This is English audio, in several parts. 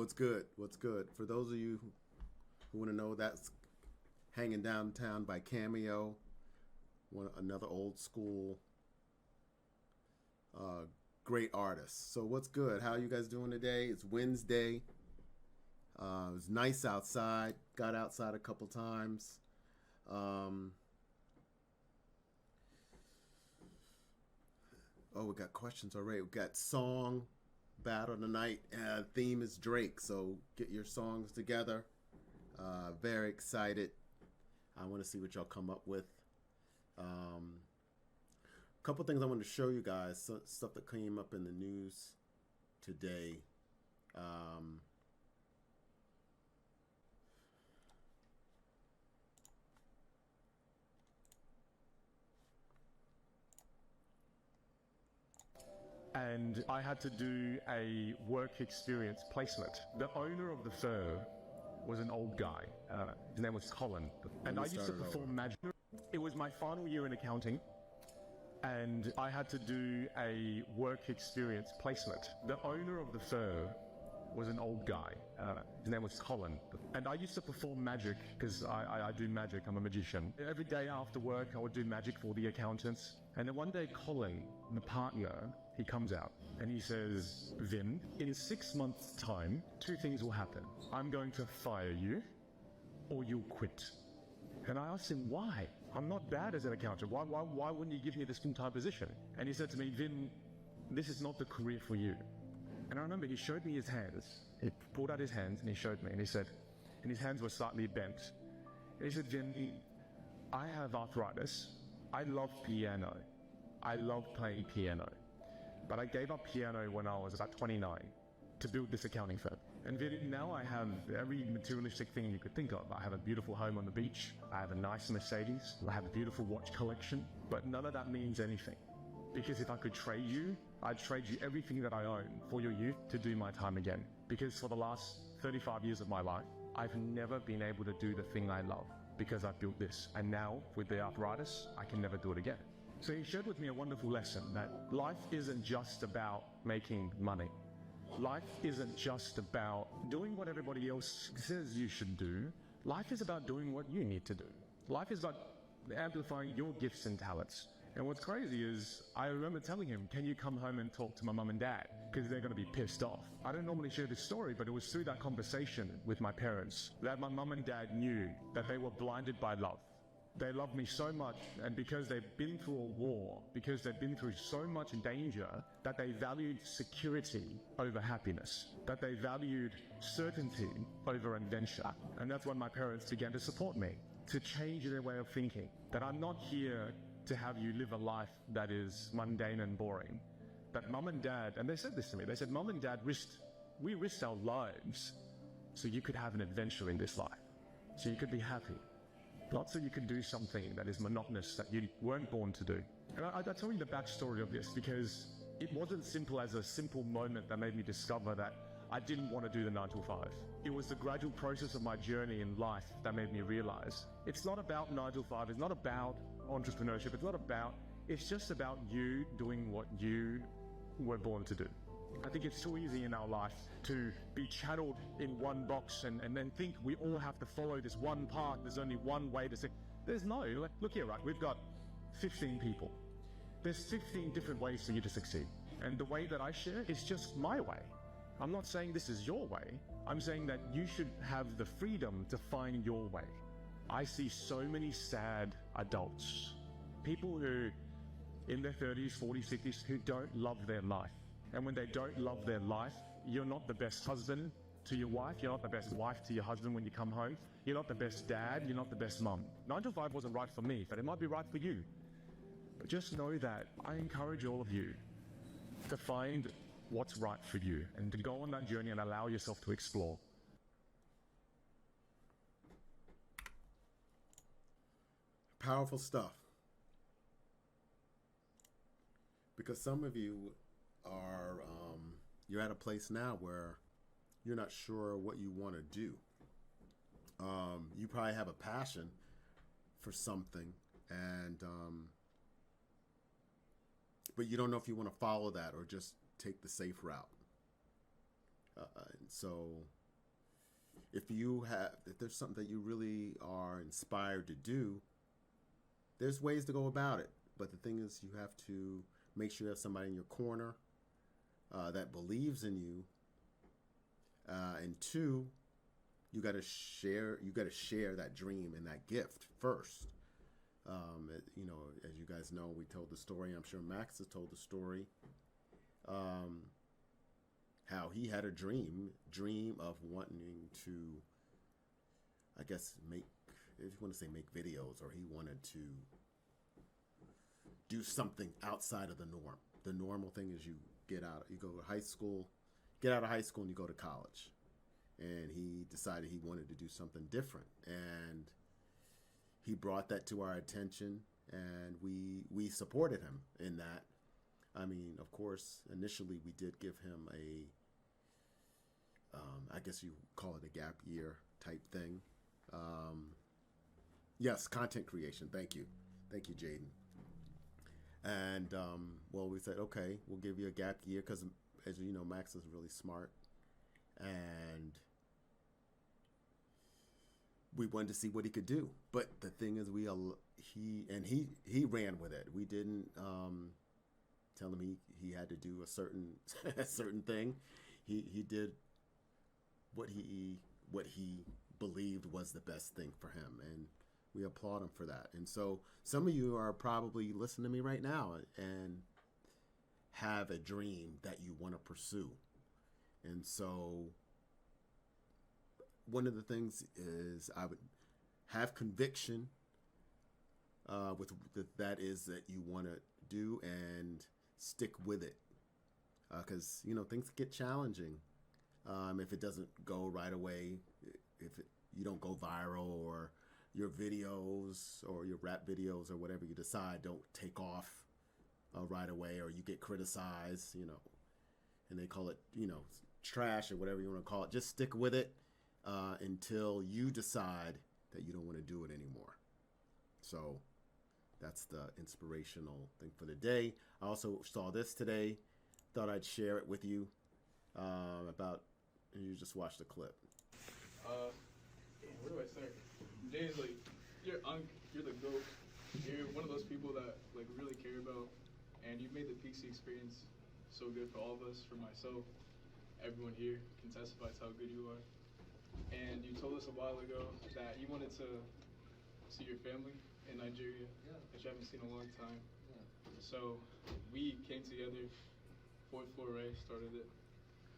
What's good? What's good? For those of you who want to know, that's Hanging Downtown by Cameo, another old school great artist. So what's good? How are you guys doing today? It's Wednesday. It was nice outside. Got outside a couple times. Oh, we got questions already. We got song battle tonight. Theme is Drake, so get your songs together. Very excited. I want to see what y'all come up with. Couple things I want to show you guys. Stuff that came up in the news today. And I had to do a work experience placement. The owner of the firm was an old guy. His name was Colin. And I used to perform magic. It was my final year in accounting. And I had to do a work experience placement. The owner of the firm was an old guy. His name was Colin. And I used to perform magic because I do magic. I'm a magician. Every day after work, I would do magic for the accountants. And then one day, Colin, the partner, he comes out and he says, Vin, in 6 months' time, two things will happen. I'm going to fire you or you'll quit. And I asked him, why? I'm not bad as an accountant. Why wouldn't you give me this full-time position? And he said to me, Vin, this is not the career for you. And I remember he showed me his hands. He pulled out his hands and he showed me. And he said, and his hands were slightly bent. And he said, Vin, I have arthritis. I love piano. I love playing piano. But I gave up piano when I was about 29 to build this accounting firm. And now I have every materialistic thing you could think of. I have a beautiful home on the beach. I have a nice Mercedes. I have a beautiful watch collection. But none of that means anything. Because if I could trade you, I'd trade you everything that I own for your youth to do my time again. Because for the last 35 years of my life, I've never been able to do the thing I love because I've built this. And now, with the arthritis, I can never do it again. So he shared with me a wonderful lesson that life isn't just about making money. Life isn't just about doing what everybody else says you should do. Life is about doing what you need to do. Life is about amplifying your gifts and talents. And what's crazy is, I remember telling him, can you come home and talk to my mum and dad? Because they're going to be pissed off. I don't normally share this story, but it was through that conversation with my parents that my mum and dad knew that they were blinded by love. They love me so much, and because they've been through a war, because they've been through so much danger, that they valued security over happiness, that they valued certainty over adventure. And that's when my parents began to support me, to change their way of thinking, that I'm not here to have you live a life that is mundane and boring. That mum and dad, and they said this to me, they said, Mum and Dad we risked our lives so you could have an adventure in this life, so you could be happy. Not so you can do something that is monotonous that you weren't born to do. And I tell you the backstory of this because it wasn't simple as a simple moment that made me discover that I didn't want to do the 9 to 5. It was the gradual process of my journey in life that made me realize it's not about 9 to 5, it's not about entrepreneurship, it's just about you doing what you were born to do. I think it's too easy in our life to be channeled in one box and then think we all have to follow this one path. There's only one way to say. There's no, look here, right? We've got 15 people. There's 15 different ways for you to succeed. And the way that I share is just my way. I'm not saying this is your way. I'm saying that you should have the freedom to find your way. I see so many sad adults, people who in their 30s, 40s, 50s, who don't love their life. And when they don't love their life, you're not the best husband to your wife, you're not the best wife to your husband when you come home, you're not the best dad, you're not the best mum. 9 to 5 wasn't right for me, but it might be right for you. But just know that I encourage all of you to find what's right for you and to go on that journey and allow yourself to explore. Powerful stuff. Because some of you are you're at a place now where you're not sure what you want to do. You probably have a passion for something, and but you don't know if you want to follow that or just take the safe route. And so if there's something that you really are inspired to do, there's ways to go about it. But the thing is, you have to make sure you have somebody in your corner that believes in you. And two, you got to share that dream and that gift first. You know, as you guys know, we told the story. I'm sure Max has told the story. How he had a dream of wanting to, I guess, if you want to say make videos, or he wanted to do something outside of the norm. The normal thing is you go to high school, get out of high school and you go to college. And he decided he wanted to do something different. And he brought that to our attention, and we supported him in that. I mean, of course, initially we did give him I guess you call it a gap year type thing. Yes, content creation. Thank you, Jaden. And well, we said, okay, we'll give you a gap year because, as you know, Max is really smart, and we wanted to see what he could do. But the thing is, he ran with it. We didn't tell him he had to do a certain thing. He did what he believed was the best thing for him, and we applaud him for that. And so some of you are probably listening to me right now and have a dream that you want to pursue. And so one of the things is I would have conviction with that is that you want to do, and stick with it, because you know things get challenging if it doesn't go right away, you don't go viral, or your videos or your rap videos or whatever you decide don't take off right away, or you get criticized, you know, and they call it, you know, trash or whatever you want to call it. Just stick with it until you decide that you don't want to do it anymore. So that's the inspirational thing for the day. I also saw this today. Thought I'd share it with you and you just watch the clip. Where do I start? James, like, you're the GOAT. You're one of those people that like really care about, and you've made the PC experience so good for all of us, for myself. Everyone here can testify to how good you are. And you told us a while ago that you wanted to see your family in Nigeria, that you haven't seen in a long time. So we came together, Fourth Floor Ray started it,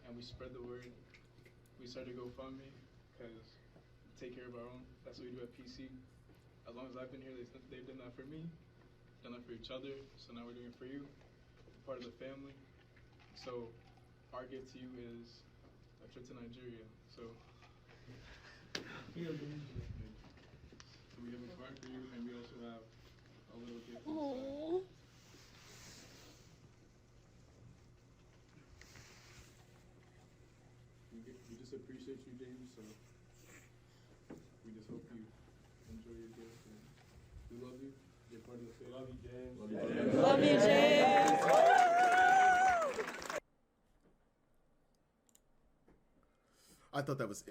and we spread the word. We started GoFundMe, because take care of our own. That's what we do at PC. As long as I've been here, they've done that for me, done that for each other, so now we're doing it for you, part of the family. So our gift to you is a trip to Nigeria. So we have a card for you, and we also have a little gift inside. We just appreciate you, James, so we just hope you enjoy your gift, and we love you. You're part of the family. Love you, James. Love you, James. I thought that was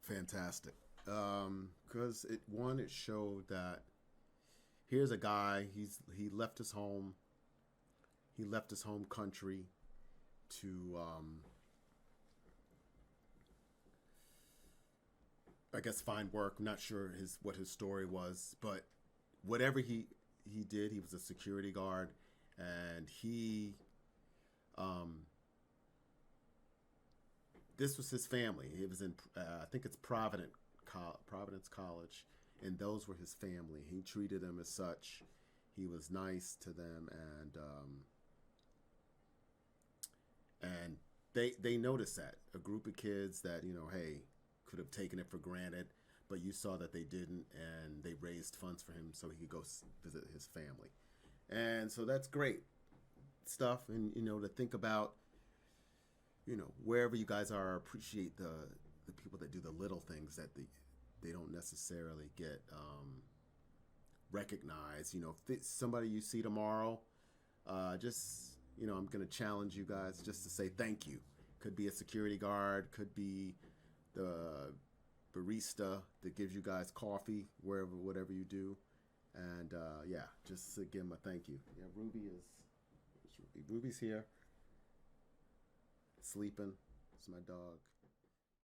fantastic, because it showed that here's a guy, he left his home country to I guess find work. I'm not sure what his story was, but whatever he did, he was a security guard, and this was his family. He was in I think it's Providence College, and those were his family. He treated them as such. He was nice to them, and they noticed that, a group of kids that, you know, hey, could have taken it for granted, but you saw that they didn't, and they raised funds for him so he could go visit his family. And so that's great stuff. And, you know, to think about, you know, wherever you guys are, appreciate the people that do the little things that they don't necessarily get recognized. You know, if it's somebody you see tomorrow, just, you know, I'm going to challenge you guys just to say thank you, Could be a security guard, could be the barista that gives you guys coffee wherever, whatever you do. And yeah, just to give him a thank you. Yeah, Ruby's here, sleeping. It's my dog.